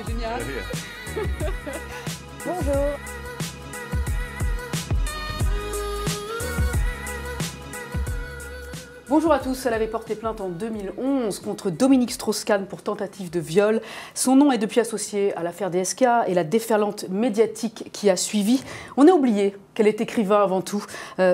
C'est génial. Bonjour. Bonjour à tous, elle avait porté plainte en 2011 contre Dominique Strauss-Kahn pour tentative de viol. Son nom est depuis associé à l'affaire DSK et la déferlante médiatique qui a suivi. On a oublié qu'elle est écrivain avant tout.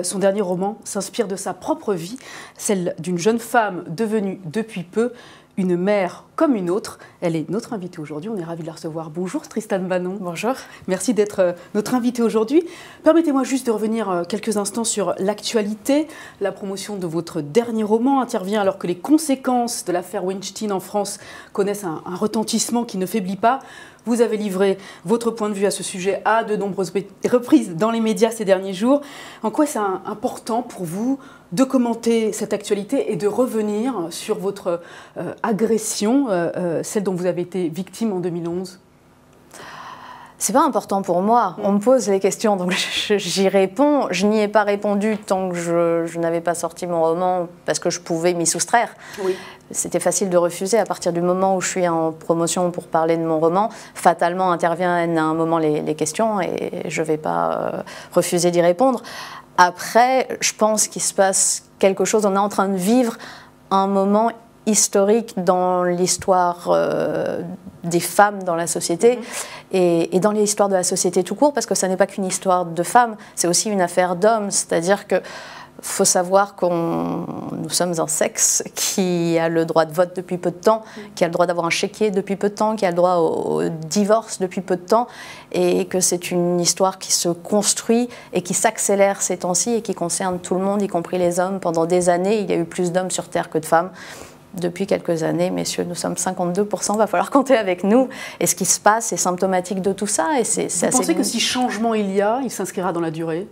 Son dernier roman s'inspire de sa propre vie, celle d'une jeune femme devenue depuis peu une mère comme une autre. Elle est notre invitée aujourd'hui, on est ravis de la recevoir. Bonjour Tristane Banon. Bonjour. Merci d'être notre invitée aujourd'hui. Permettez-moi juste de revenir quelques instants sur l'actualité. La promotion de votre dernier roman intervient alors que les conséquences de l'affaire Weinstein en France connaissent un retentissement qui ne faiblit pas. Vous avez livré votre point de vue à ce sujet à de nombreuses reprises dans les médias ces derniers jours. En quoi c'est important pour vous de commenter cette actualité et de revenir sur votre agression, celle dont vous avez été victime en 2011 ? C'est pas important pour moi. On me pose les questions, donc j'y réponds. Je n'y ai pas répondu tant que je n'avais pas sorti mon roman parce que je pouvais m'y soustraire. Oui. C'était facile de refuser à partir du moment où je suis en promotion pour parler de mon roman. Fatalement interviennent à un moment les questions et je ne vais pas refuser d'y répondre. Après, je pense qu'il se passe quelque chose. On est en train de vivre un moment historique dans l'histoire des femmes dans la société et dans l'histoire de la société tout court, parce que ça n'est pas qu'une histoire de femmes, c'est aussi une affaire d'hommes. C'est-à-dire que faut savoir que nous sommes un sexe qui a le droit de vote depuis peu de temps, qui a le droit d'avoir un chéquier depuis peu de temps, qui a le droit au divorce depuis peu de temps, et que c'est une histoire qui se construit et qui s'accélère ces temps-ci et qui concerne tout le monde, y compris les hommes. Pendant des années, il y a eu plus d'hommes sur Terre que de femmes. Depuis quelques années, messieurs, nous sommes 52%, il va falloir compter avec nous. Et ce qui se passe est symptomatique de tout ça. Et Vous pensez que si changement il y a, il s'inscrira dans la durée ?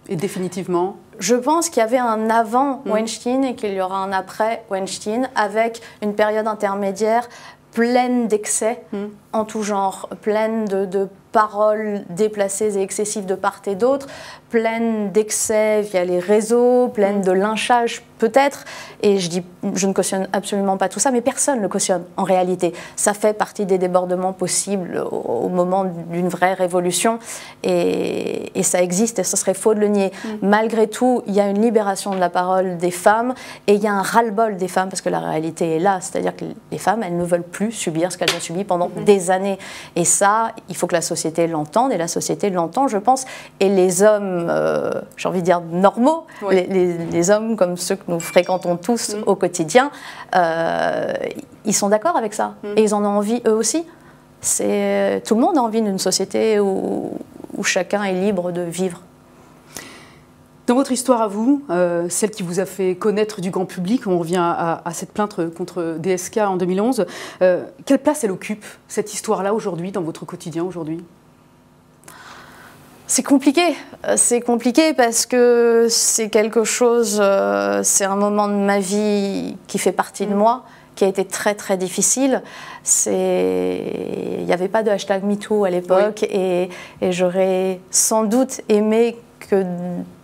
Et définitivement ? Je pense qu'il y avait un avant Weinstein et qu'il y aura un après Weinstein, avec une période intermédiaire pleine d'excès en tout genre, pleine de paroles déplacées et excessives de part et d'autre, pleine d'excès via les réseaux, pleine de lynchage peut-être, et je ne cautionne absolument pas tout ça, mais personne ne le cautionne en réalité. Ça fait partie des débordements possibles au moment d'une vraie révolution, et ça existe et ce serait faux de le nier. Malgré tout, il y a une libération de la parole des femmes et il y a un ras-le-bol des femmes, parce que la réalité est là, c'est-à-dire que les femmes, elles ne veulent plus subir ce qu'elles ont subi pendant des années, et ça, il faut que la société l'entende, et la société l'entend, je pense, et les hommes, j'ai envie de dire normaux, les hommes comme ceux que nous fréquentons tous au quotidien, ils sont d'accord avec ça, et ils en ont envie eux aussi. Tout le monde a envie d'une société où chacun est libre de vivre. Dans votre histoire à vous, celle qui vous a fait connaître du grand public, on revient à cette plainte contre DSK en 2011, quelle place elle occupe, cette histoire-là, aujourd'hui, dans votre quotidien aujourd'hui ? C'est compliqué parce que c'est quelque chose, c'est un moment de ma vie qui fait partie de moi, qui a été très très difficile. Il n'y avait pas de hashtag MeToo à l'époque, et j'aurais sans doute aimé que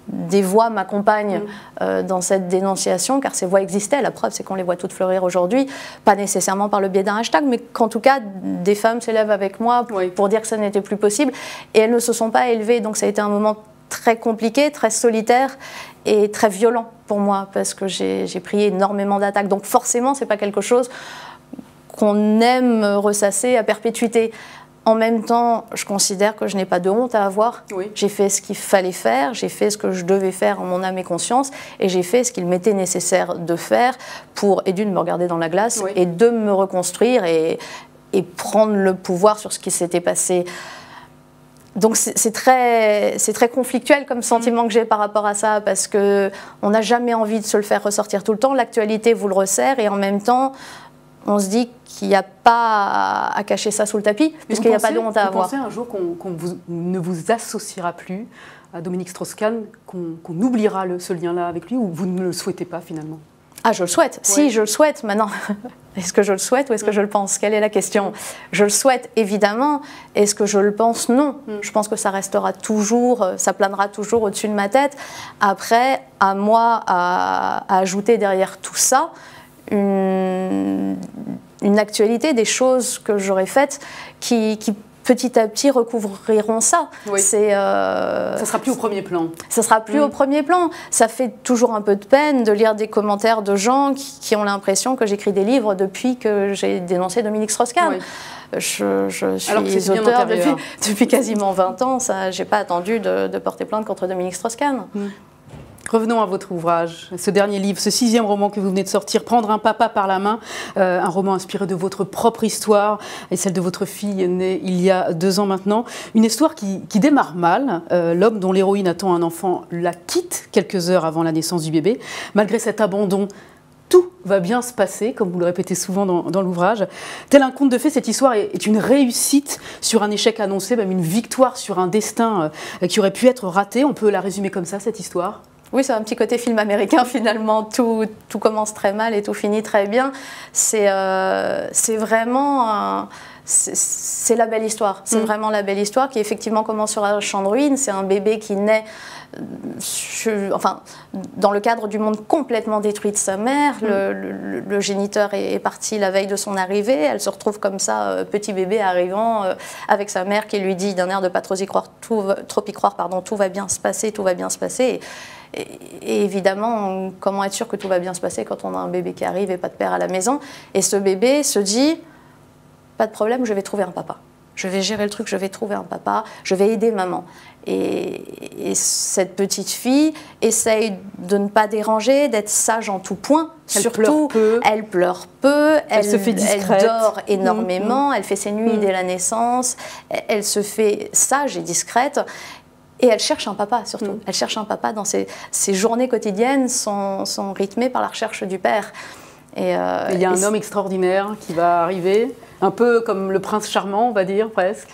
des voix m'accompagnent dans cette dénonciation, car ces voix existaient. La preuve, c'est qu'on les voit toutes fleurir aujourd'hui, pas nécessairement par le biais d'un hashtag, mais qu'en tout cas, des femmes s'élèvent avec moi pour dire que ça n'était plus possible, et elles ne se sont pas élevées. Donc ça a été un moment très compliqué, très solitaire et très violent pour moi, parce que j'ai pris énormément d'attaques. Donc forcément, c'est pas quelque chose qu'on aime ressasser à perpétuité. En même temps, je considère que je n'ai pas de honte à avoir. J'ai fait ce qu'il fallait faire, j'ai fait ce que je devais faire en mon âme et conscience, et j'ai fait ce qu'il m'était nécessaire de faire pour, et d'une, me regarder dans la glace, et deux, me reconstruire et prendre le pouvoir sur ce qui s'était passé. Donc c'est très conflictuel comme sentiment que j'ai par rapport à ça, parce qu'on n'a jamais envie de se le faire ressortir tout le temps. L'actualité vous le resserre, et en même temps, on se dit qu'il n'y a pas à cacher ça sous le tapis, puisqu'il n'y a pas de honte à avoir. Vous pensez un jour qu'on ne vous associera plus à Dominique Strauss-Kahn, qu'on oubliera ce lien-là avec lui, ou vous ne le souhaitez pas finalement ? Ah, je le souhaite. Si, je le souhaite. Maintenant, est-ce que je le souhaite ou est-ce que je le pense? Quelle est la question? Je le souhaite, évidemment. Est-ce que je le pense? Non. Je pense que ça restera toujours, ça planera toujours au-dessus de ma tête. Après, à moi à ajouter derrière tout ça une actualité, des choses que j'aurais faites qui petit à petit recouvriront ça. Oui. Ça sera plus au premier plan. Ça sera plus au premier plan. Ça fait toujours un peu de peine de lire des commentaires de gens qui ont l'impression que j'écris des livres depuis que j'ai dénoncé Dominique Strauss-Kahn. Oui. Je suis auteur depuis quasiment 20 ans. Je n'ai pas attendu de porter plainte contre Dominique Strauss-Kahn. Revenons à votre ouvrage, ce dernier livre, ce 6e roman que vous venez de sortir, Prendre un papa par la main, un roman inspiré de votre propre histoire et celle de votre fille née il y a 2 ans maintenant. Une histoire qui démarre mal. L'homme dont l'héroïne attend un enfant la quitte quelques heures avant la naissance du bébé. Malgré cet abandon, tout va bien se passer, comme vous le répétez souvent dans l'ouvrage. Tel un conte de fées, cette histoire est une réussite sur un échec annoncé, même une victoire sur un destin qui aurait pu être raté. On peut la résumer comme ça, cette histoire ? Oui, c'est un petit côté film américain finalement, tout commence très mal et tout finit très bien. C'est vraiment... c'est la belle histoire, c'est vraiment la belle histoire qui effectivement commence sur un champ de ruines. C'est un bébé qui naît dans le cadre du monde complètement détruit de sa mère. Le géniteur est parti la veille de son arrivée. Elle se retrouve comme ça, petit bébé arrivant avec sa mère qui lui dit d'un air de pas trop y croire, tout va bien se passer, tout va bien se passer. Et évidemment, comment être sûr que tout va bien se passer quand on a un bébé qui arrive et pas de père à la maison? Et ce bébé se dit, pas de problème, je vais trouver un papa. Je vais gérer le truc, je vais trouver un papa, je vais aider maman. Et cette petite fille essaye de ne pas déranger, d'être sage en tout point. Surtout, elle pleure peu, elle se fait discrète. Elle dort énormément, elle fait ses nuits dès la naissance, elle se fait sage et discrète. Et elle cherche un papa, surtout. Elle cherche un papa dans ses journées quotidiennes sont rythmées par la recherche du père. Et il y a un homme extraordinaire qui va arriver, un peu comme le prince charmant, on va dire, presque.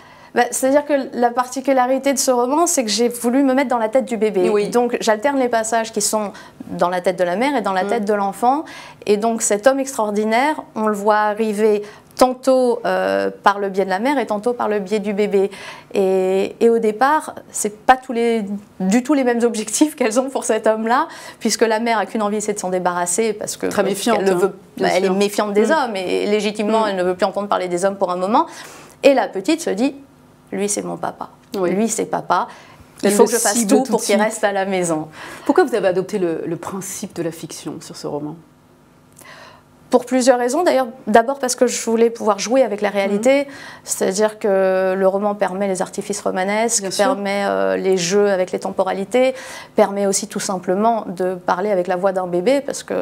C'est-à-dire que la particularité de ce roman, c'est que j'ai voulu me mettre dans la tête du bébé. Oui. Donc j'alterne les passages qui sont dans la tête de la mère et dans la tête de l'enfant. Et donc cet homme extraordinaire, on le voit arriver tantôt par le biais de la mère et tantôt par le biais du bébé. Et au départ, c'est pas du tout les mêmes objectifs qu'elles ont pour cet homme-là, puisque la mère a qu'une envie, c'est de s'en débarrasser, parce que très méfiante, elle est méfiante des hommes, et légitimement, elle ne veut plus entendre parler des hommes pour un moment. Et la petite se dit, lui c'est mon papa, lui c'est papa. Il faut que je fasse tout pour qu'il reste à la maison. Pourquoi vous avez adopté le principe de la fiction sur ce roman ? Pour plusieurs raisons, d'ailleurs, d'abord parce que je voulais pouvoir jouer avec la réalité, c'est-à-dire que le roman permet les artifices romanesques, permet les jeux avec les temporalités, permet aussi tout simplement de parler avec la voix d'un bébé, parce que,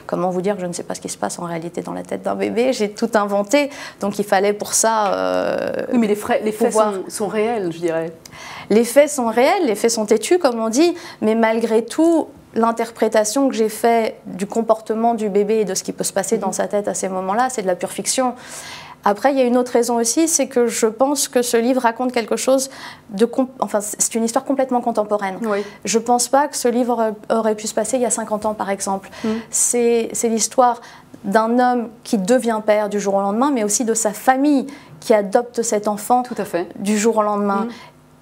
comment vous dire que je ne sais pas ce qui se passe en réalité dans la tête d'un bébé, j'ai tout inventé, donc il fallait pour ça... oui, mais les faits sont réels, je dirais. Les faits sont réels, les faits sont têtus, comme on dit, mais malgré tout, l'interprétation que j'ai faite du comportement du bébé et de ce qui peut se passer dans sa tête à ces moments-là, c'est de la pure fiction. Après, il y a une autre raison aussi, c'est que je pense que ce livre raconte quelque chose c'est une histoire complètement contemporaine. Oui. Je ne pense pas que ce livre aurait pu se passer il y a 50 ans, par exemple. C'est l'histoire d'un homme qui devient père du jour au lendemain, mais aussi de sa famille qui adopte cet enfant du jour au lendemain.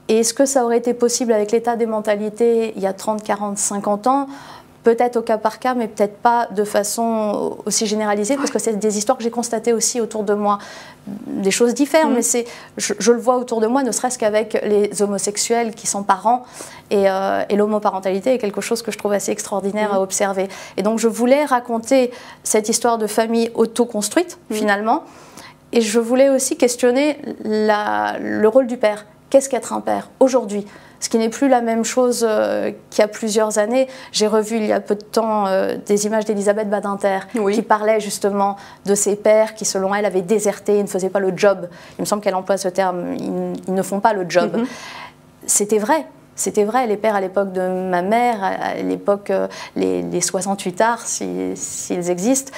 Et est-ce que ça aurait été possible avec l'état des mentalités il y a 30, 40, 50 ans ? Peut-être au cas par cas, mais peut-être pas de façon aussi généralisée, parce que c'est des histoires que j'ai constatées aussi autour de moi. Des choses diffèrent, mais je le vois autour de moi, ne serait-ce qu'avec les homosexuels qui sont parents. Et l'homoparentalité est quelque chose que je trouve assez extraordinaire à observer. Et donc je voulais raconter cette histoire de famille auto-construite, finalement. Et je voulais aussi questionner le rôle du père. Qu'est-ce qu'être un père aujourd'hui ? Ce qui n'est plus la même chose qu'il y a plusieurs années. J'ai revu il y a peu de temps des images d'Elisabeth Badinter qui parlait justement de ses pères qui, selon elle, avaient déserté et ne faisaient pas le job. Il me semble qu'elle emploie ce terme, ils ne font pas le job. C'était vrai. C'était vrai, les pères à l'époque de ma mère, à l'époque, les 68 arts, s'ils existent,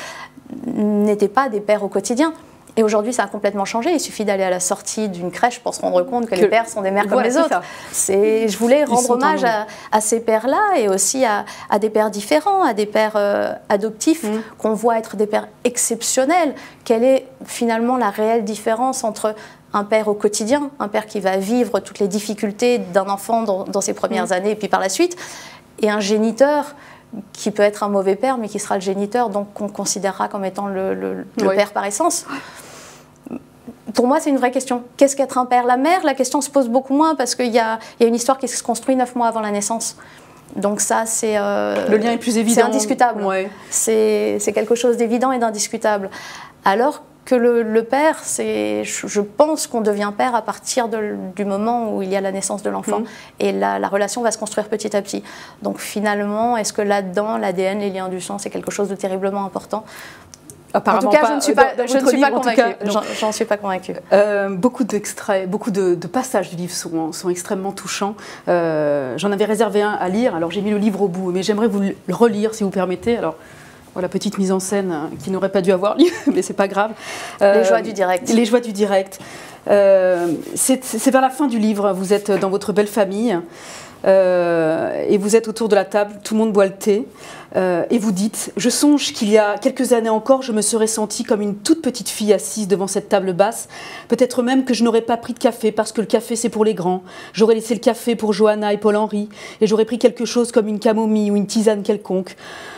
n'étaient pas des pères au quotidien. Et aujourd'hui, ça a complètement changé. Il suffit d'aller à la sortie d'une crèche pour se rendre compte que les pères sont des mères comme les autres. Je voulais rendre hommage à ces pères-là et aussi à des pères différents, à des pères adoptifs qu'on voit être des pères exceptionnels. Quelle est finalement la réelle différence entre un père au quotidien, un père qui va vivre toutes les difficultés d'un enfant dans ses premières années et puis par la suite, et un géniteur qui peut être un mauvais père, mais qui sera le géniteur, donc qu'on considérera comme étant le père par essence. Pour moi, c'est une vraie question. Qu'est-ce qu'être un père? La mère, la question se pose beaucoup moins parce qu'il y a une histoire qui se construit 9 mois avant la naissance. Donc ça, c'est... le lien est plus évident. C'est indiscutable. Ouais. C'est quelque chose d'évident et d'indiscutable. Alors que le père, je pense qu'on devient père à partir du moment où il y a la naissance de l'enfant. Et la relation va se construire petit à petit. Donc finalement, est-ce que là-dedans, l'ADN, les liens du sang, c'est quelque chose de terriblement important? Apparemment en tout cas, pas, je ne suis pas convaincue. J'en suis pas convaincue. Beaucoup d'extraits, beaucoup de passages du livre sont extrêmement touchants. J'en avais réservé un à lire, alors j'ai mis le livre au bout, mais j'aimerais vous le relire si vous permettez. Alors, voilà, petite mise en scène qui n'aurait pas dû avoir lieu, mais c'est pas grave. Les joies du direct. Les joies du direct. C'est vers la fin du livre, vous êtes dans votre belle famille. Et vous êtes autour de la table, tout le monde boit le thé, et vous dites « Je songe qu'il y a quelques années encore, je me serais sentie comme une toute petite fille assise devant cette table basse. Peut-être même que je n'aurais pas pris de café parce que le café c'est pour les grands. J'aurais laissé le café pour Johanna et Paul-Henri, et j'aurais pris quelque chose comme une camomille ou une tisane quelconque.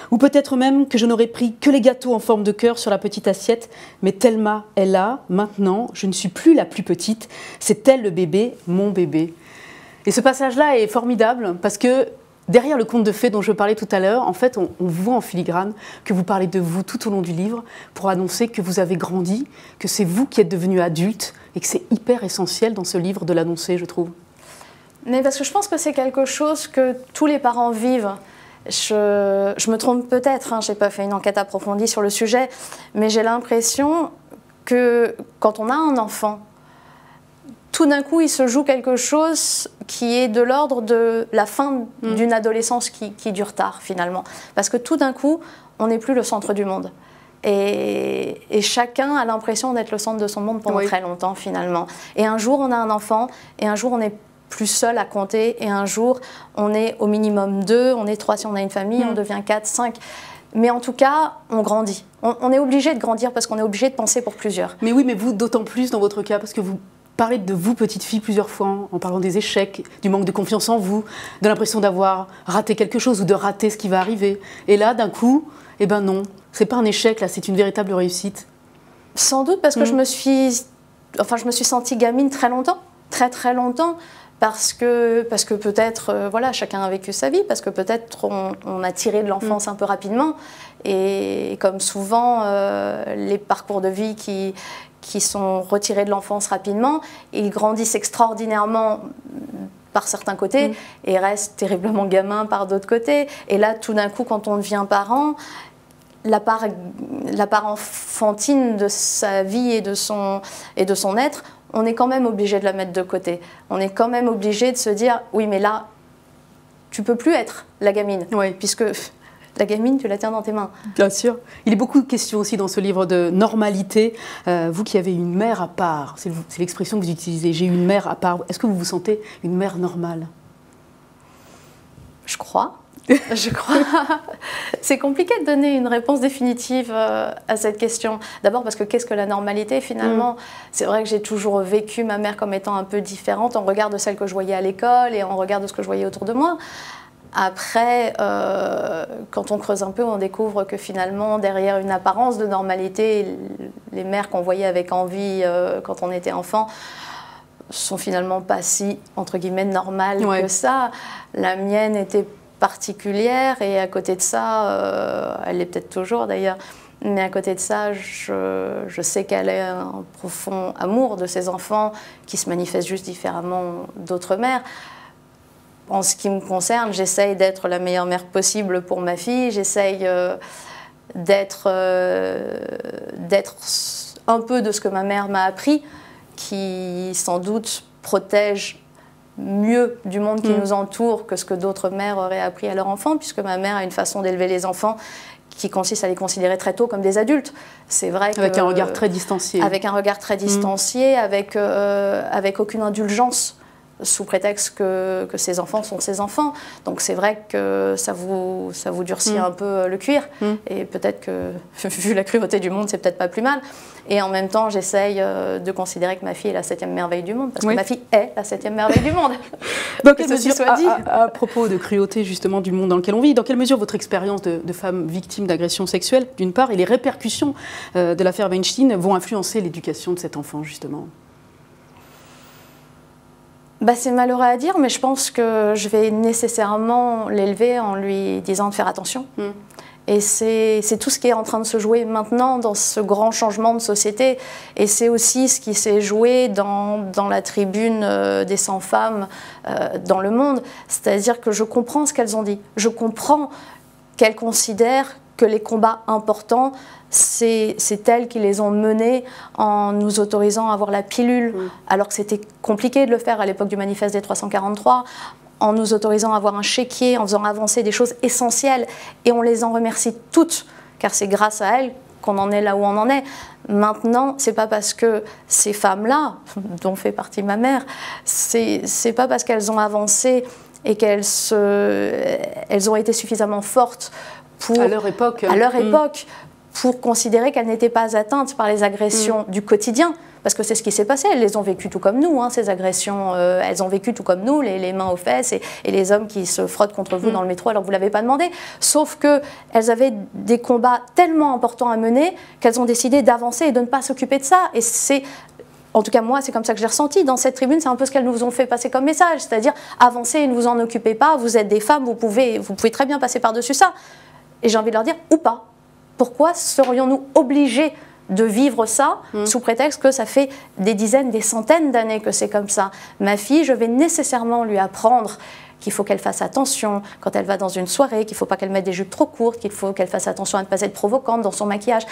Ou peut-être même que je n'aurais pris que les gâteaux en forme de cœur sur la petite assiette, mais Thelma est là, maintenant, je ne suis plus la plus petite, c'est elle le bébé, mon bébé. » Et ce passage-là est formidable parce que derrière le conte de fées dont je parlais tout à l'heure, en fait, on voit en filigrane que vous parlez de vous tout au long du livre pour annoncer que vous avez grandi, que c'est vous qui êtes devenu adulte et que c'est hyper essentiel dans ce livre de l'annoncer, je trouve. Mais parce que je pense que c'est quelque chose que tous les parents vivent. Je me trompe peut-être, hein, je n'ai pas fait une enquête approfondie sur le sujet, mais j'ai l'impression que quand on a un enfant, tout d'un coup, il se joue quelque chose qui est de l'ordre de la fin d'une adolescence qui dure tard, finalement. Parce que tout d'un coup, on n'est plus le centre du monde. Et chacun a l'impression d'être le centre de son monde pendant très longtemps, finalement. Et un jour, on a un enfant, et un jour, on n'est plus seul à compter, et un jour, on est au minimum 2, on est 3 si on a une famille, on devient 4, 5... Mais en tout cas, on grandit. On est obligé de grandir parce qu'on est obligé de penser pour plusieurs. Mais oui, mais vous, d'autant plus dans votre cas, parce que vous parlez de vous, petite fille, plusieurs fois, en parlant des échecs, du manque de confiance en vous, de l'impression d'avoir raté quelque chose ou de rater ce qui va arriver. Et là, d'un coup, eh ben non, c'est pas un échec, là, c'est une véritable réussite. Sans doute parce que je me suis sentie gamine très longtemps, très longtemps. Parce que peut-être, voilà, chacun a vécu sa vie, parce que peut-être on a tiré de l'enfance un peu rapidement. Et comme souvent, les parcours de vie qui sont retirés de l'enfance rapidement, ils grandissent extraordinairement par certains côtés et restent terriblement gamins par d'autres côtés. Et là, tout d'un coup, quand on devient parent, la part enfantine de sa vie et de son être, on est quand même obligé de la mettre de côté. On est quand même obligé de se dire, oui, mais là, tu peux plus être la gamine, puisque la gamine, tu la tiens dans tes mains. Bien sûr. Il y a beaucoup de questions aussi dans ce livre de normalité. Vous qui avez une mère à part, c'est l'expression que vous utilisez, j'ai une mère à part. Est-ce que vous vous sentez une mère normale? Je crois. Je crois. C'est compliqué de donner une réponse définitive à cette question. D'abord parce que qu'est-ce que la normalité finalement? C'est vrai que j'ai toujours vécu ma mère comme étant un peu différente en regard de celle que je voyais à l'école et en regard de ce que je voyais autour de moi. Après, quand on creuse un peu, on découvre que finalement, derrière une apparence de normalité, les mères qu'on voyait avec envie quand on était enfant sont finalement pas si, entre guillemets, normales que ça. La mienne était particulière et à côté de ça, elle l'est peut-être toujours d'ailleurs, mais à côté de ça, je sais qu'elle a un profond amour de ses enfants qui se manifeste juste différemment d'autres mères. En ce qui me concerne, j'essaye d'être la meilleure mère possible pour ma fille, j'essaye d'être un peu de ce que ma mère m'a appris, qui sans doute protège mieux du monde qui nous entoure que ce que d'autres mères auraient appris à leurs enfants, puisque ma mère a une façon d'élever les enfants qui consiste à les considérer très tôt comme des adultes. C'est vrai avec un regard très distancié. Avec un regard très distancié, avec aucune indulgence, sous prétexte que ses enfants sont ses enfants. Donc c'est vrai que ça vous durcit un peu le cuir, et peut-être que, vu la cruauté du monde, c'est peut-être pas plus mal. Et en même temps, j'essaye de considérer que ma fille est la 7e merveille du monde, parce que ma fille est la 7e merveille du monde. Dans quelle mesure, à propos de cruauté justement du monde dans lequel on vit, dans quelle mesure votre expérience de femme victime d'agression sexuelle, d'une part, et les répercussions de l'affaire Weinstein vont influencer l'éducation de cet enfant justement? C'est malheureux à dire, mais je pense que je vais nécessairement l'élever en lui disant de faire attention. Et c'est tout ce qui est en train de se jouer maintenant dans ce grand changement de société. Et c'est aussi ce qui s'est joué dans la tribune des 100 femmes dans le monde. C'est-à-dire que je comprends ce qu'elles ont dit. Je comprends qu'elles considèrent que les combats importants, c'est elles qui les ont menés en nous autorisant à avoir la pilule, alors que c'était compliqué de le faire à l'époque du manifeste des 343, en nous autorisant à avoir un chéquier, en faisant avancer des choses essentielles. Et on les en remercie toutes, car c'est grâce à elles qu'on en est là où on en est. Maintenant, c'est pas parce que ces femmes-là, dont fait partie ma mère, c'est pas parce qu'elles ont avancé et qu'elles ont été suffisamment fortes à leur époque, pour considérer qu'elles n'étaient pas atteintes par les agressions du quotidien. Parce que c'est ce qui s'est passé, elles les ont vécues tout comme nous, ces agressions, elles ont vécu tout comme nous, les mains aux fesses et les hommes qui se frottent contre vous dans le métro alors que vous ne l'avez pas demandé. Sauf qu'elles avaient des combats tellement importants à mener qu'elles ont décidé d'avancer et de ne pas s'occuper de ça. Et c'est... En tout cas, moi, c'est comme ça que je l'ai ressenti. Dans cette tribune, c'est un peu ce qu'elles nous ont fait passer comme message. C'est-à-dire, avancez et ne vous en occupez pas, vous êtes des femmes, vous pouvez très bien passer par-dessus ça. Et j'ai envie de leur dire, ou pas. Pourquoi serions-nous obligés de vivre ça sous prétexte que ça fait des dizaines, des centaines d'années que c'est comme ça? Ma fille, je vais nécessairement lui apprendre qu'il faut qu'elle fasse attention quand elle va dans une soirée, qu'il ne faut pas qu'elle mette des jupes trop courtes, qu'il faut qu'elle fasse attention à ne pas être provocante dans son maquillage.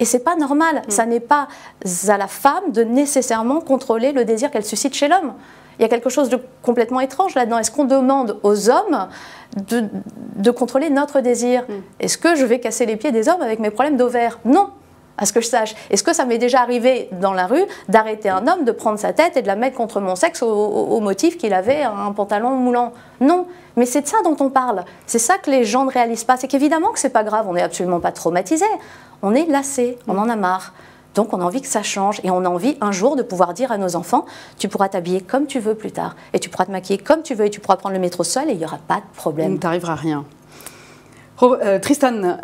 Et c'est pas normal, ça n'est pas à la femme de nécessairement contrôler le désir qu'elle suscite chez l'homme. Il y a quelque chose de complètement étrange là-dedans. Est-ce qu'on demande aux hommes de contrôler notre désir? Est-ce que je vais casser les pieds des hommes avec mes problèmes d'ovaires? Non, à ce que je sache. Est-ce que ça m'est déjà arrivé dans la rue d'arrêter un homme, de prendre sa tête et de la mettre contre mon sexe au motif qu'il avait un pantalon moulant? Non, mais c'est de ça dont on parle. C'est ça que les gens ne réalisent pas. C'est qu'évidemment que c'est pas grave, on n'est absolument pas traumatisé. On est lassé, on en a marre. Donc on a envie que ça change et on a envie un jour de pouvoir dire à nos enfants, tu pourras t'habiller comme tu veux plus tard et tu pourras te maquiller comme tu veux et tu pourras prendre le métro seul et il n'y aura pas de problème. Il ne t'arrivera rien. Tristan,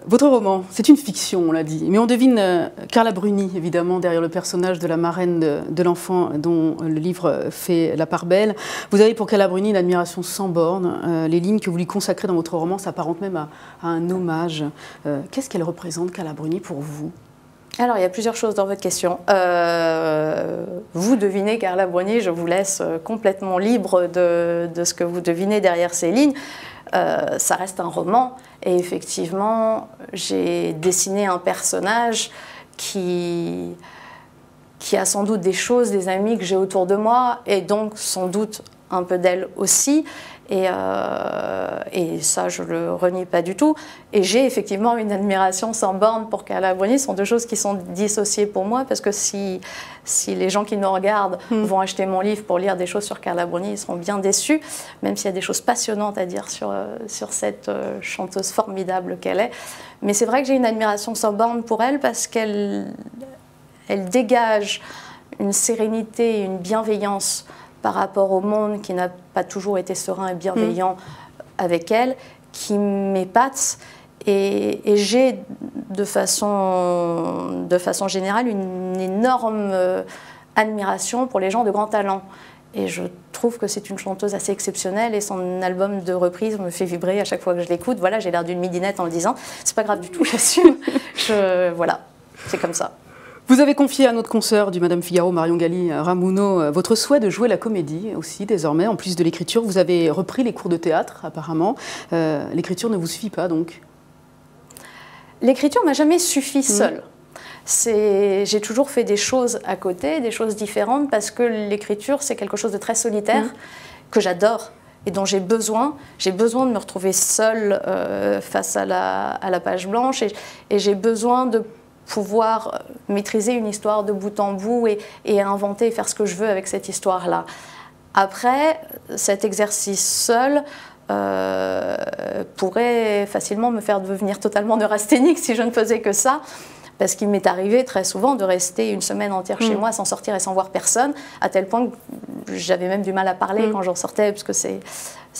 votre roman, c'est une fiction, on l'a dit, mais on devine Carla Bruni, évidemment, derrière le personnage de la marraine de l'enfant dont le livre fait la part belle. Vous avez pour Carla Bruni une admiration sans borne. Les lignes que vous lui consacrez dans votre roman s'apparentent même à un hommage. Qu'est-ce qu'elle représente, Carla Bruni, pour vous ? Alors, il y a plusieurs choses dans votre question. Vous devinez Carla Bruni, je vous laisse complètement libre de ce que vous devinez derrière ces lignes. Ça reste un roman et effectivement, j'ai dessiné un personnage qui a sans doute des choses, des amis que j'ai autour de moi et donc sans doute un peu d'elle aussi. Et ça, je ne le renie pas du tout. Et j'ai effectivement une admiration sans borne pour Carla Bruni. Ce sont deux choses qui sont dissociées pour moi, parce que si les gens qui nous regardent vont acheter mon livre pour lire des choses sur Carla Bruni, ils seront bien déçus, même s'il y a des choses passionnantes à dire sur cette chanteuse formidable qu'elle est. Mais c'est vrai que j'ai une admiration sans borne pour elle, parce qu'elle dégage une sérénité, une bienveillance par rapport au monde qui n'a pas toujours été serein et bienveillant avec elle, qui m'épate. Et j'ai, de façon générale, une énorme admiration pour les gens de grand talent. Et je trouve que c'est une chanteuse assez exceptionnelle et son album de reprise me fait vibrer à chaque fois que je l'écoute. Voilà, j'ai l'air d'une midinette en le disant. C'est pas grave du tout, j'assume. Voilà, c'est comme ça. Vous avez confié à notre consoeur du Madame Figaro, Marion Galli-Ramuno, votre souhait de jouer la comédie aussi désormais, en plus de l'écriture. Vous avez repris les cours de théâtre apparemment. L'écriture ne vous suffit pas donc? L'écriture m'a jamais suffi seule. J'ai toujours fait des choses à côté, des choses différentes, parce que l'écriture c'est quelque chose de très solitaire, que j'adore et dont j'ai besoin. J'ai besoin de me retrouver seule face à la page blanche et j'ai besoin de pouvoir maîtriser une histoire de bout en bout et inventer et faire ce que je veux avec cette histoire-là. Après, cet exercice seul pourrait facilement me faire devenir totalement neurasthénique si je ne faisais que ça, Parce qu'il m'est arrivé très souvent de rester une semaine entière chez moi sans sortir et sans voir personne, à tel point que j'avais même du mal à parler quand j'en sortais, parce que ça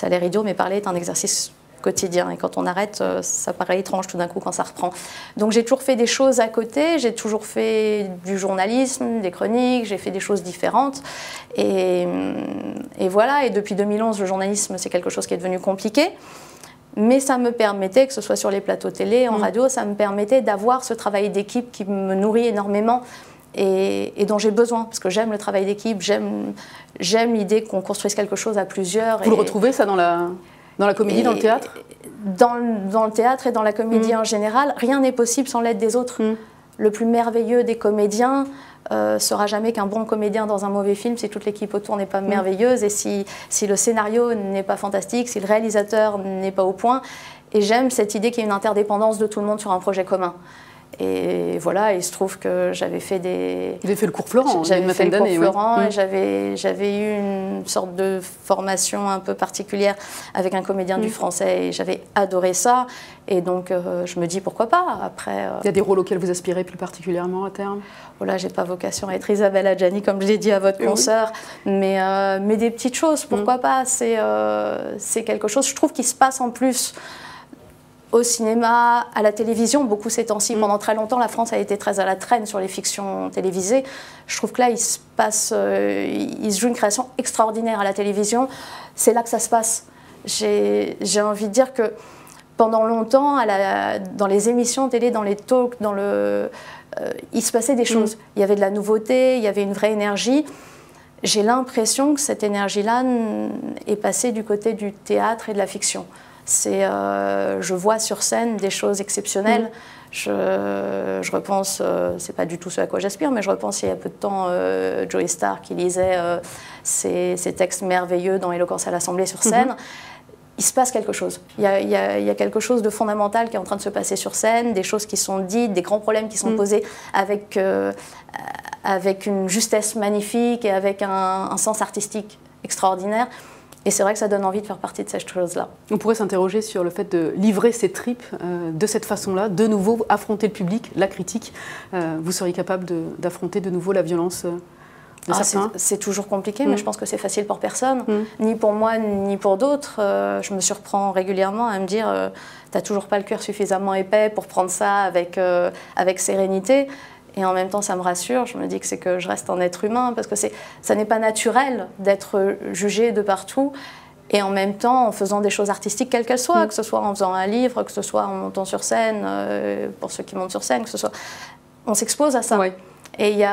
a l'air idiot, mais parler est un exercice quotidien. Et quand on arrête, ça paraît étrange tout d'un coup quand ça reprend. Donc j'ai toujours fait des choses à côté, j'ai toujours fait du journalisme, des chroniques, j'ai fait des choses différentes. Et voilà, et depuis 2011, le journalisme, c'est quelque chose qui est devenu compliqué. Mais ça me permettait, que ce soit sur les plateaux télé, en radio, ça me permettait d'avoir ce travail d'équipe qui me nourrit énormément et dont j'ai besoin, parce que j'aime le travail d'équipe, j'aime l'idée qu'on construise quelque chose à plusieurs. Vous le retrouvez ça dans la comédie, dans le théâtre? Dans le théâtre et dans la comédie en général, rien n'est possible sans l'aide des autres. Le plus merveilleux des comédiens sera jamais qu'un bon comédien dans un mauvais film si toute l'équipe autour n'est pas merveilleuse et si le scénario n'est pas fantastique, si le réalisateur n'est pas au point. Et j'aime cette idée qu'il y ait une interdépendance de tout le monde sur un projet commun. Et voilà, il se trouve que j'avais fait des... Vous avez fait le cours Florent, j'avais fait le cours Florent, et j'avais eu une sorte de formation un peu particulière avec un comédien du français, et j'avais adoré ça. Et donc, je me dis, pourquoi pas, après... Il y a des rôles auxquels vous aspirez plus particulièrement à terme? Voilà, j'ai pas vocation à être Isabelle Adjani, comme je l'ai dit à votre consoeur, mais des petites choses, pourquoi pas, c'est quelque chose, je trouve, qui se passe en plus... Au cinéma, à la télévision, beaucoup ces temps-ci. Pendant très longtemps, la France a été très à la traîne sur les fictions télévisées. Je trouve que là, il se joue une création extraordinaire à la télévision. C'est là que ça se passe. J'ai envie de dire que pendant longtemps, dans les émissions télé, dans les talks, il se passait des choses. Il y avait de la nouveauté, il y avait une vraie énergie. J'ai l'impression que cette énergie-là est passée du côté du théâtre et de la fiction. Je vois sur scène des choses exceptionnelles. Je repense, c'est pas du tout ce à quoi j'aspire, mais je repense il y a peu de temps Joey Starr qui lisait ces textes merveilleux dans Éloquence à l'Assemblée sur scène. Il se passe quelque chose. Il y a quelque chose de fondamental qui est en train de se passer sur scène, des choses qui sont dites, des grands problèmes qui sont posés avec une justesse magnifique et avec un sens artistique extraordinaire. Et c'est vrai que ça donne envie de faire partie de cette chose-là. On pourrait s'interroger sur le fait de livrer ses tripes de cette façon-là, de nouveau certains le public, la critique. Vous seriez capable d'affronter de nouveau la violence de certains? C'est toujours compliqué, mais je pense que c'est facile pour personne, ni pour moi, ni pour d'autres. Je me surprends régulièrement à me dire t'as toujours pas le cœur suffisamment épais pour prendre ça avec sérénité. Et en même temps, ça me rassure. Je me dis que c'est que je reste un être humain, parce que ça n'est pas naturel d'être jugé de partout. Et en même temps, en faisant des choses artistiques, quelles qu'elles soient, que ce soit en faisant un livre, que ce soit en montant sur scène, pour ceux qui montent sur scène, que ce soit... On s'expose à ça. Ouais. Et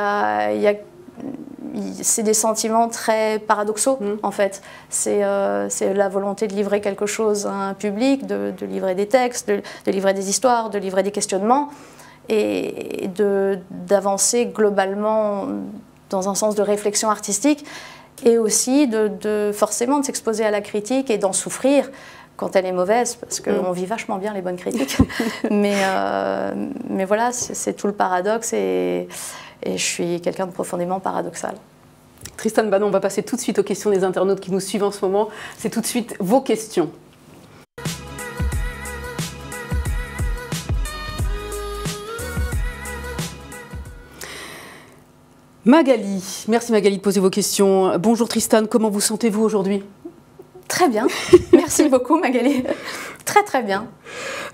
c'est des sentiments très paradoxaux, en fait. C'est la volonté de livrer quelque chose à un public, de livrer des textes, de livrer des histoires, de livrer des questionnements, et d'avancer globalement dans un sens de réflexion artistique, et aussi forcément de s'exposer à la critique et d'en souffrir quand elle est mauvaise, parce qu'on vit vachement bien les bonnes critiques. mais voilà, c'est tout le paradoxe, et je suis quelqu'un de profondément paradoxal. Tristan Banon, on va passer tout de suite aux questions des internautes qui nous suivent en ce moment. C'est tout de suite vos questions. Magali, merci Magali de poser vos questions. Bonjour Tristan, comment vous sentez-vous aujourd'hui? Très bien, merci beaucoup Magali. Très très bien.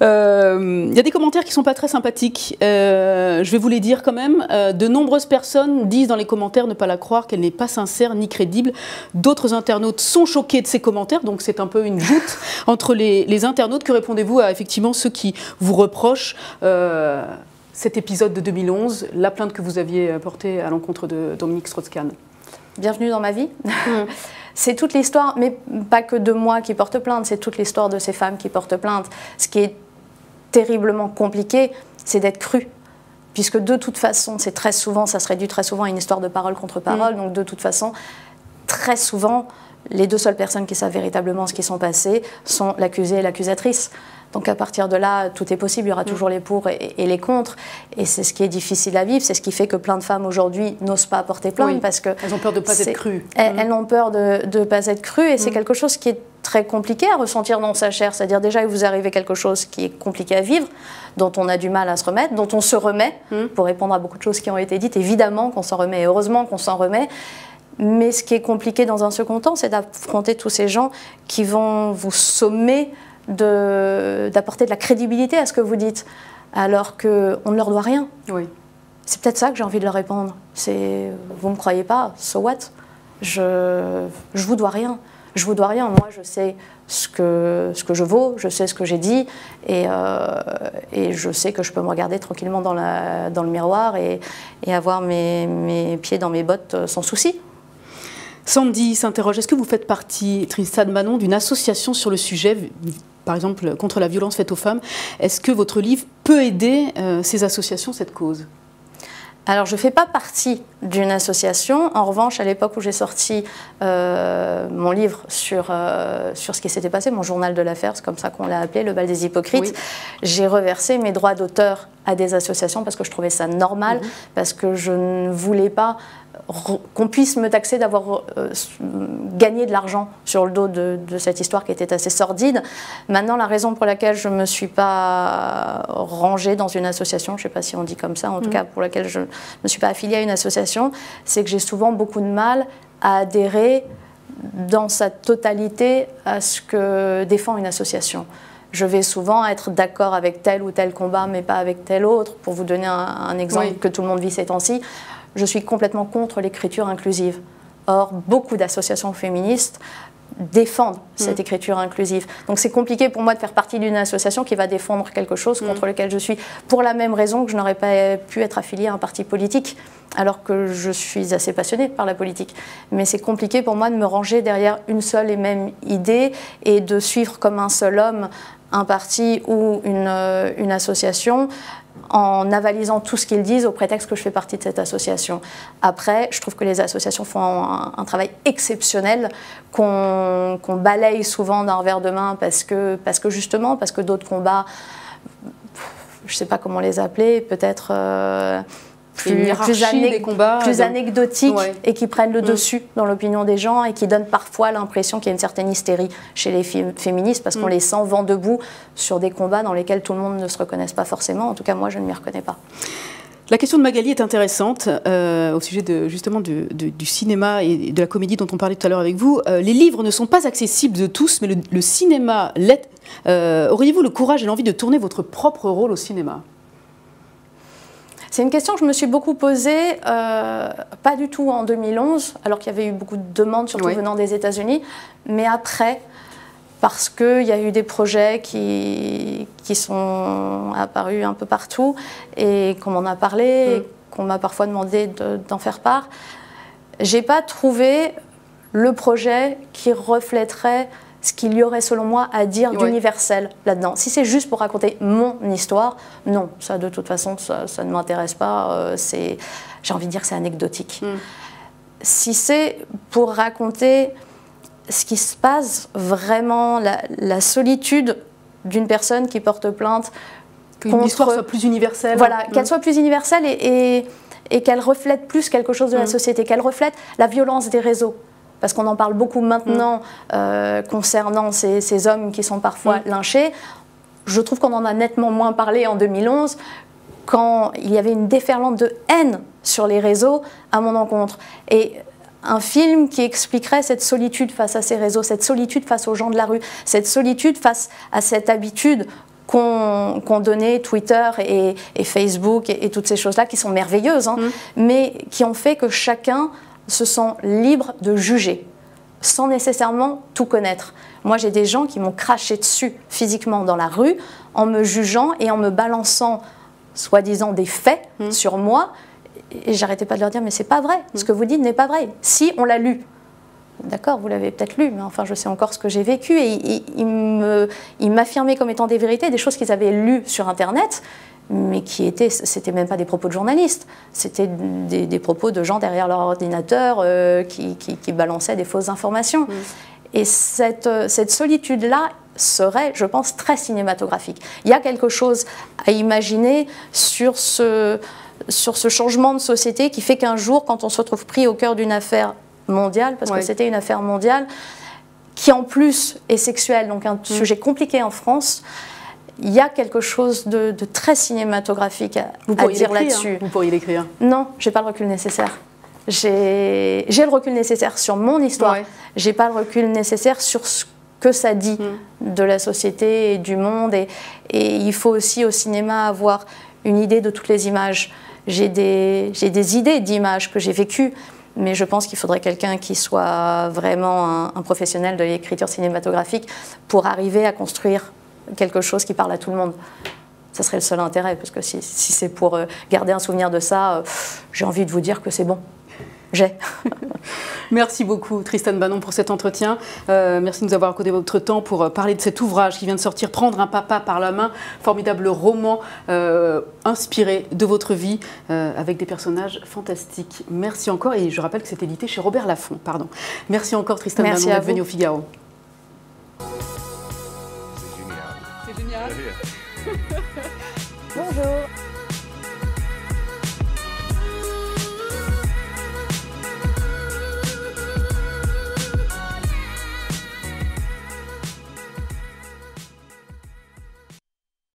Y a des commentaires qui ne sont pas très sympathiques, je vais vous les dire quand même. De nombreuses personnes disent dans les commentaires ne pas la croire, qu'elle n'est pas sincère ni crédible. D'autres internautes sont choqués de ces commentaires, donc c'est un peu une joute entre les internautes. Que répondez-vous à effectivement ceux qui vous reprochent cet épisode de 2011, la plainte que vous aviez portée à l'encontre de Dominique Strauss-Kahn? Bienvenue dans ma vie. C'est toute l'histoire, mais pas que de moi qui porte plainte, c'est toute l'histoire de ces femmes qui portent plainte. Ce qui est terriblement compliqué, c'est d'être cru. Puisque de toute façon, c'est très souvent, ça se réduit très souvent à une histoire de parole contre parole, donc de toute façon, très souvent, les deux seules personnes qui savent véritablement ce qui sont passées sont l'accusé et l'accusatrice. Donc à partir de là, tout est possible, il y aura toujours les pour et les contre. Et c'est ce qui est difficile à vivre, c'est ce qui fait que plein de femmes aujourd'hui n'osent pas porter plainte. Parce que elles ont peur de ne pas être crues. Elles ont peur de ne pas être crues, et c'est quelque chose qui est très compliqué à ressentir dans sa chair. C'est-à-dire déjà, il vous arrive quelque chose qui est compliqué à vivre, dont on a du mal à se remettre, dont on se remet, pour répondre à beaucoup de choses qui ont été dites. Évidemment qu'on s'en remet, et heureusement qu'on s'en remet. Mais ce qui est compliqué dans un second temps, c'est d'affronter tous ces gens qui vont vous sommer d'apporter de la crédibilité à ce que vous dites, alors qu'on ne leur doit rien. Oui. C'est peut-être ça que j'ai envie de leur répondre. C'est, vous ne me croyez pas, so what? Je vous dois rien. Je vous dois rien. Moi, je sais ce que je vaux, je sais ce que j'ai dit, et je sais que je peux me regarder tranquillement dans le miroir et avoir mes pieds dans mes bottes sans souci. Sandy s'interroge, est-ce que vous faites partie, Tristan Manon, d'une association sur le sujet, par exemple contre la violence faite aux femmes? Est-ce que votre livre peut aider ces associations, cette cause? Alors, je ne fais pas partie d'une association. En revanche, à l'époque où j'ai sorti mon livre sur ce qui s'était passé, mon journal de l'affaire, c'est comme ça qu'on l'a appelé, le bal des hypocrites, oui. J'ai reversé mes droits d'auteur à des associations parce que je trouvais ça normal, parce que je ne voulais pas qu'on puisse me taxer d'avoir gagné de l'argent sur le dos de cette histoire qui était assez sordide. Maintenant, la raison pour laquelle je ne me suis pas rangée dans une association, je ne sais pas si on dit comme ça, en tout cas pour laquelle je ne me suis pas affiliée à une association, c'est que j'ai souvent beaucoup de mal à adhérer dans sa totalité à ce que défend une association. Je vais souvent être d'accord avec tel ou tel combat, mais pas avec tel autre. Pour vous donner un exemple que tout le monde vit ces temps-ci, je suis complètement contre l'écriture inclusive. Or, beaucoup d'associations féministes défendent cette écriture inclusive. Donc c'est compliqué pour moi de faire partie d'une association qui va défendre quelque chose contre lequel je suis, pour la même raison que je n'aurais pas pu être affiliée à un parti politique, alors que je suis assez passionnée par la politique. Mais c'est compliqué pour moi de me ranger derrière une seule et même idée et de suivre comme un seul homme un parti ou une association, en avalisant tout ce qu'ils disent au prétexte que je fais partie de cette association. Après, je trouve que les associations font un travail exceptionnel qu'on balaye souvent d'un revers de main parce que d'autres combats, je ne sais pas comment les appeler, peut-être plus anecdotiques et qui prennent le dessus dans l'opinion des gens et qui donnent parfois l'impression qu'il y a une certaine hystérie chez les féministes parce qu'on les sent vent debout sur des combats dans lesquels tout le monde ne se reconnaisse pas forcément. En tout cas, moi, je ne m'y reconnais pas. La question de Magali est intéressante au sujet justement du cinéma et de la comédie dont on parlait tout à l'heure avec vous. Les livres ne sont pas accessibles de tous, mais le cinéma l'est. Auriez-vous le courage et l'envie de tourner votre propre rôle au cinéma ? C'est une question que je me suis beaucoup posée, pas du tout en 2011, alors qu'il y avait eu beaucoup de demandes, surtout venant des États-Unis, mais après, parce qu'il y a eu des projets qui sont apparus un peu partout et qu'on m'en a parlé, et qu'on m'a parfois demandé d'en faire part. J'ai pas trouvé le projet qui reflèterait ce qu'il y aurait selon moi à dire d'universel là-dedans. Si c'est juste pour raconter mon histoire, non, ça de toute façon, ça ne m'intéresse pas. J'ai envie de dire que c'est anecdotique. Si c'est pour raconter ce qui se passe vraiment, la solitude d'une personne qui porte plainte, qu'une histoire soit plus universelle. Voilà, qu'elle soit plus universelle et qu'elle reflète plus quelque chose de la société, qu'elle reflète la violence des réseaux. Parce qu'on en parle beaucoup maintenant concernant ces hommes qui sont parfois lynchés. Je trouve qu'on en a nettement moins parlé en 2011, quand il y avait une déferlante de haine sur les réseaux à mon encontre. Et un film qui expliquerait cette solitude face à ces réseaux, cette solitude face aux gens de la rue, cette solitude face à cette habitude qu'ont donné Twitter et Facebook et toutes ces choses-là qui sont merveilleuses, mais qui ont fait que chacun se sent libre de juger, sans nécessairement tout connaître. Moi, j'ai des gens qui m'ont craché dessus physiquement dans la rue, en me jugeant et en me balançant, soi-disant, des faits sur moi, et j'arrêtais pas de leur dire, mais c'est pas vrai, ce que vous dites n'est pas vrai. Si, on l'a lu. D'accord, vous l'avez peut-être lu, mais enfin, je sais encore ce que j'ai vécu, et ils m'affirmaient comme étant des vérités, des choses qu'ils avaient lues sur Internet, mais c'était même pas des propos de journalistes, c'était des propos de gens derrière leur ordinateur qui balançaient des fausses informations. Et cette solitude-là serait, je pense, très cinématographique. Il y a quelque chose à imaginer sur ce changement de société qui fait qu'un jour, quand on se retrouve pris au cœur d'une affaire mondiale, parce que c'était une affaire mondiale, qui en plus est sexuel, donc un sujet compliqué en France, il y a quelque chose de très cinématographique à dire là-dessus. Vous pourriez l'écrire. Non, j'ai pas le recul nécessaire. J'ai le recul nécessaire sur mon histoire. Ouais. J'ai pas le recul nécessaire sur ce que ça dit de la société et du monde. Et il faut aussi au cinéma avoir une idée de toutes les images. J'ai des idées d'images que j'ai vécues, mais je pense qu'il faudrait quelqu'un qui soit vraiment un professionnel de l'écriture cinématographique pour arriver à construire quelque chose qui parle à tout le monde. Ça serait le seul intérêt, parce que si c'est pour garder un souvenir de ça, j'ai envie de vous dire que c'est bon. Merci beaucoup Tristan Banon pour cet entretien. Merci de nous avoir accordé votre temps pour parler de cet ouvrage qui vient de sortir, Prendre un papa par la main, formidable roman inspiré de votre vie avec des personnages fantastiques. Merci encore, et je rappelle que c'est édité chez Robert Laffont. Pardon. Merci encore Tristan Banon d'être venu au Figaro. C'est génial. C'est génial. Bonjour.